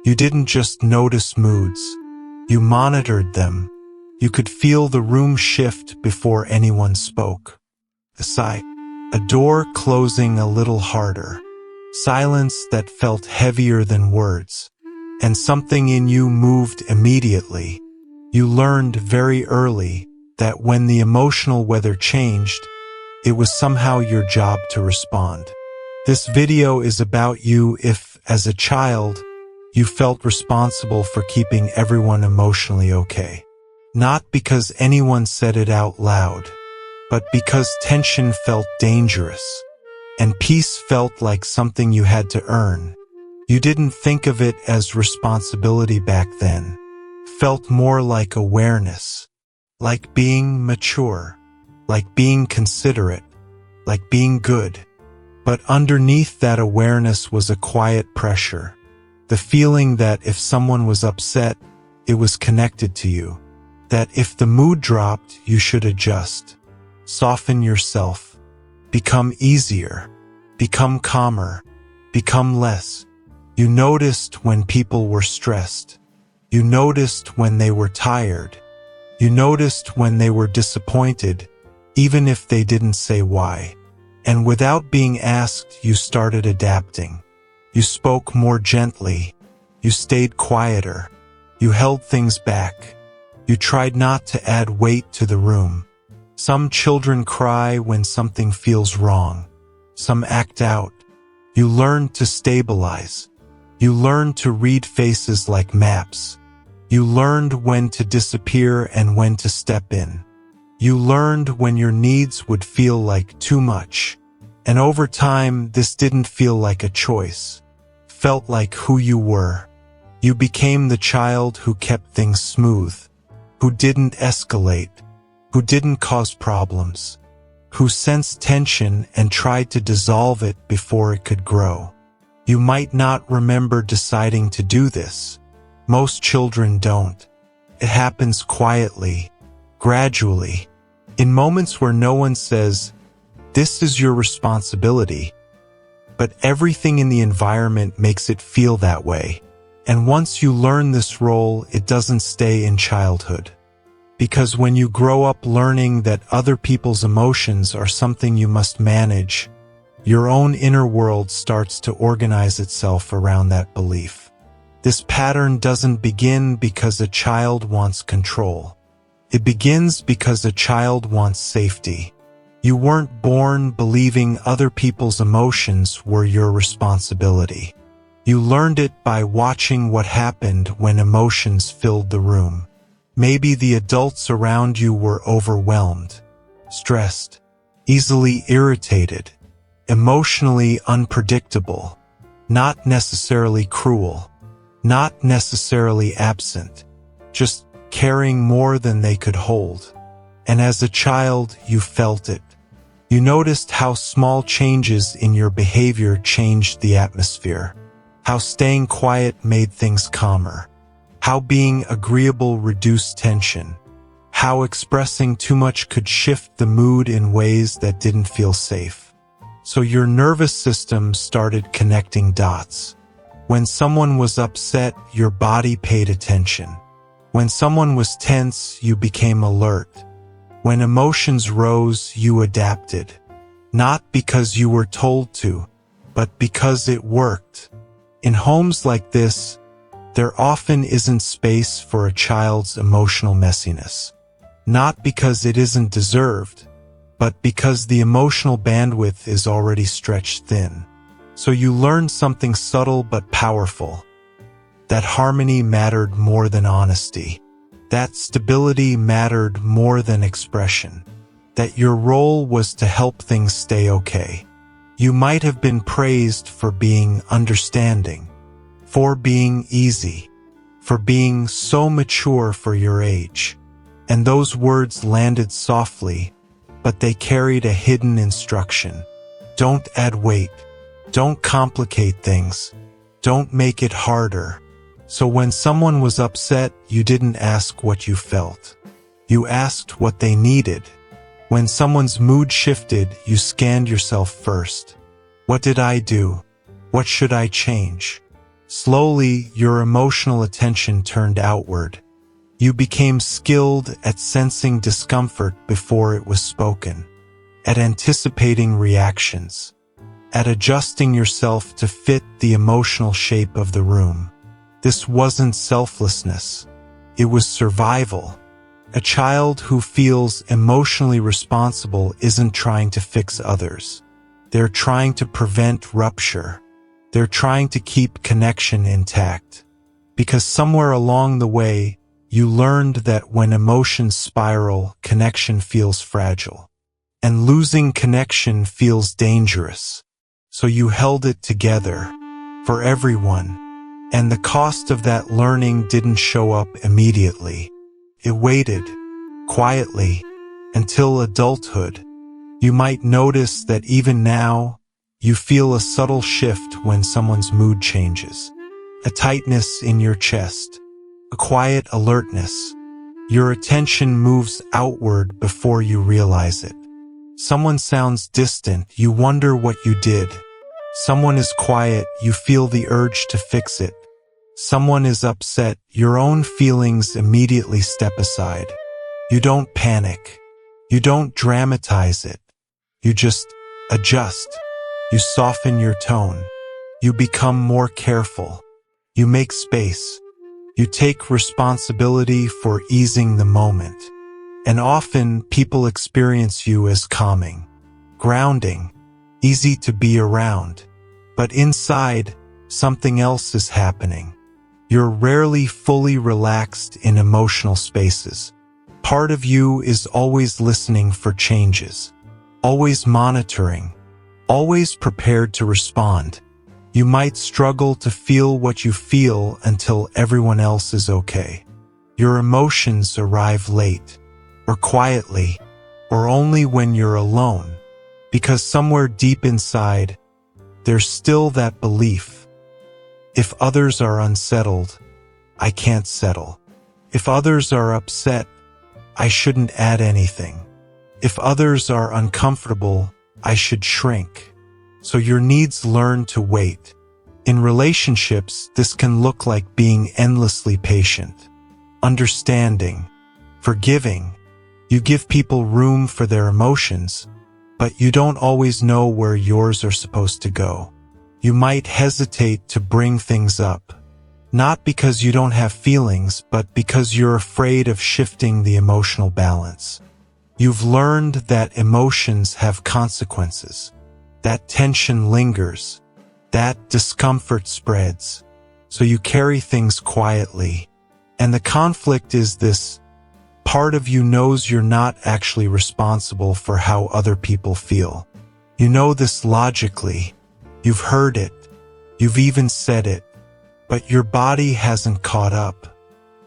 You didn't just notice moods. You monitored them. You could feel the room shift before anyone spoke. A sigh, a door closing a little harder, silence that felt heavier than words, and something in you moved immediately. You learned very early that when the emotional weather changed, it was somehow your job to respond. This video is about you if, as a child, you felt responsible for keeping everyone emotionally okay. Not because anyone said it out loud, but because tension felt dangerous, and peace felt like something you had to earn. You didn't think of it as responsibility back then. Felt more like awareness, like being mature, like being considerate, like being good. But underneath that awareness was a quiet pressure, the feeling that if someone was upset, it was connected to you, that if the mood dropped, you should adjust, soften yourself, become easier, become calmer, become less. You noticed when people were stressed. You noticed when they were tired. You noticed when they were disappointed, even if they didn't say why. And without being asked, you started adapting. You spoke more gently. You stayed quieter. You held things back. You tried not to add weight to the room. Some children cry when something feels wrong. Some act out. You learned to stabilize. You learned to read faces like maps. You learned when to disappear and when to step in. You learned when your needs would feel like too much. And over time, this didn't feel like a choice. Felt like who you were. You became the child who kept things smooth, who didn't escalate, who didn't cause problems, who sensed tension and tried to dissolve it before it could grow. You might not remember deciding to do this. Most children don't. It happens quietly, gradually, in moments where no one says, "This is your responsibility." But everything in the environment makes it feel that way. And once you learn this role, it doesn't stay in childhood. Because when you grow up learning that other people's emotions are something you must manage, your own inner world starts to organize itself around that belief. This pattern doesn't begin because a child wants control. It begins because a child wants safety. You weren't born believing other people's emotions were your responsibility. You learned it by watching what happened when emotions filled the room. Maybe the adults around you were overwhelmed, stressed, easily irritated, emotionally unpredictable, not necessarily cruel, not necessarily absent, just carrying more than they could hold. And as a child, you felt it. You noticed how small changes in your behavior changed the atmosphere, how staying quiet made things calmer, how being agreeable reduced tension, how expressing too much could shift the mood in ways that didn't feel safe. So your nervous system started connecting dots. When someone was upset, your body paid attention. When someone was tense, you became alert. When emotions rose, you adapted. Not because you were told to, but because it worked. In homes like this, there often isn't space for a child's emotional messiness. Not because it isn't deserved, but because the emotional bandwidth is already stretched thin. So you learn something subtle but powerful. That harmony mattered more than honesty. That stability mattered more than expression. That your role was to help things stay okay. You might have been praised for being understanding, for being easy, for being so mature for your age. And those words landed softly, but they carried a hidden instruction. Don't add weight. Don't complicate things. Don't make it harder. So when someone was upset, you didn't ask what you felt. You asked what they needed. When someone's mood shifted, you scanned yourself first. What did I do? What should I change? Slowly, your emotional attention turned outward. You became skilled at sensing discomfort before it was spoken, at anticipating reactions, at adjusting yourself to fit the emotional shape of the room. This wasn't selflessness. It was survival. A child who feels emotionally responsible isn't trying to fix others. They're trying to prevent rupture. They're trying to keep connection intact. Because somewhere along the way, you learned that when emotions spiral, connection feels fragile. And losing connection feels dangerous. So you held it together, for everyone. And the cost of that learning didn't show up immediately. It waited, quietly, until adulthood. You might notice that even now, you feel a subtle shift when someone's mood changes. A tightness in your chest. A quiet alertness. Your attention moves outward before you realize it. Someone sounds distant, you wonder what you did. Someone is quiet, you feel the urge to fix it. Someone is upset, your own feelings immediately step aside. You don't panic. You don't dramatize it. You just adjust. You soften your tone. You become more careful. You make space. You take responsibility for easing the moment. And often people experience you as calming, grounding, easy to be around. But inside, something else is happening. You're rarely fully relaxed in emotional spaces. Part of you is always listening for changes, always monitoring, always prepared to respond. You might struggle to feel what you feel until everyone else is okay. Your emotions arrive late, or quietly, or only when you're alone, because somewhere deep inside, there's still that belief. If others are unsettled, I can't settle. If others are upset, I shouldn't add anything. If others are uncomfortable, I should shrink. So your needs learn to wait. In relationships, this can look like being endlessly patient, understanding, forgiving. You give people room for their emotions, but you don't always know where yours are supposed to go. You might hesitate to bring things up, not because you don't have feelings, but because you're afraid of shifting the emotional balance. You've learned that emotions have consequences, that tension lingers, that discomfort spreads, so you carry things quietly. And the conflict is this: part of you knows you're not actually responsible for how other people feel. You know this logically. You've heard it. You've even said it. But your body hasn't caught up.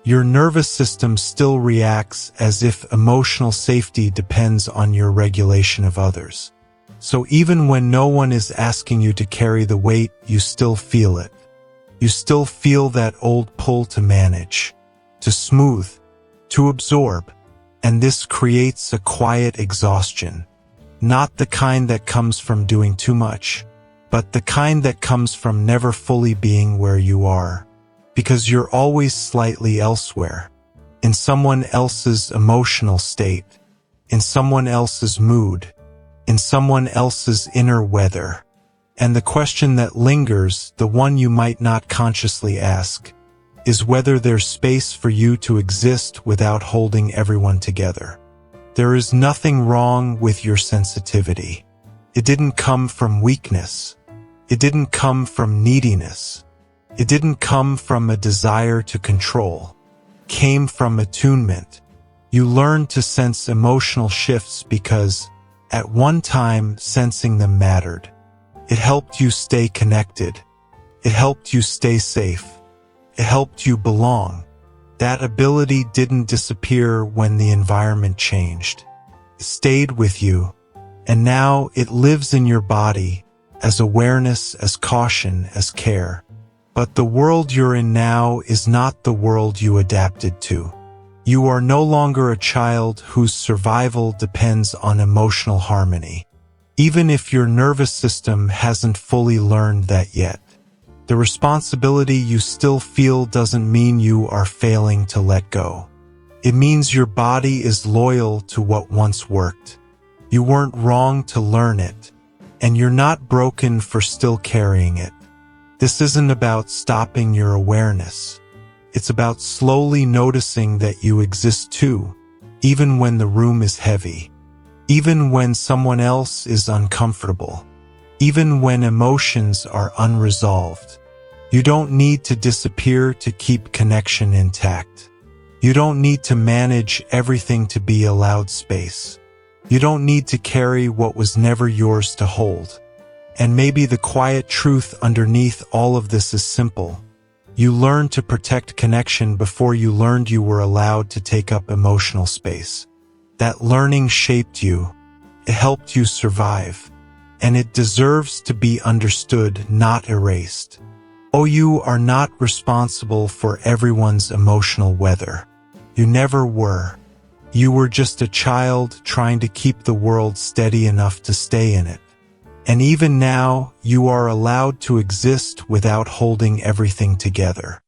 Your nervous system still reacts as if emotional safety depends on your regulation of others. So even when no one is asking you to carry the weight, you still feel it. You still feel that old pull to manage, to smooth, to absorb. And this creates a quiet exhaustion. Not the kind that comes from doing too much, but the kind that comes from never fully being where you are. Because you're always slightly elsewhere, in someone else's emotional state, in someone else's mood, in someone else's inner weather. And the question that lingers, the one you might not consciously ask, is whether there's space for you to exist without holding everyone together. There is nothing wrong with your sensitivity. It didn't come from weakness. It didn't come from neediness. It didn't come from a desire to control. It came from attunement. You learned to sense emotional shifts because, at one time, sensing them mattered. It helped you stay connected. It helped you stay safe. It helped you belong. That ability didn't disappear when the environment changed. It stayed with you, and now it lives in your body, as awareness, as caution, as care. But the world you're in now is not the world you adapted to. You are no longer a child whose survival depends on emotional harmony, even if your nervous system hasn't fully learned that yet. The responsibility you still feel doesn't mean you are failing to let go. It means your body is loyal to what once worked. You weren't wrong to learn it, and you're not broken for still carrying it. This isn't about stopping your awareness. It's about slowly noticing that you exist too, even when the room is heavy, even when someone else is uncomfortable, even when emotions are unresolved. You don't need to disappear to keep connection intact. You don't need to manage everything to be allowed space. You don't need to carry what was never yours to hold. And maybe the quiet truth underneath all of this is simple. You learned to protect connection before you learned you were allowed to take up emotional space. That learning shaped you. It helped you survive. And it deserves to be understood, not erased. Oh, you are not responsible for everyone's emotional weather. You never were. You were just a child trying to keep the world steady enough to stay in it. And even now, you are allowed to exist without holding everything together.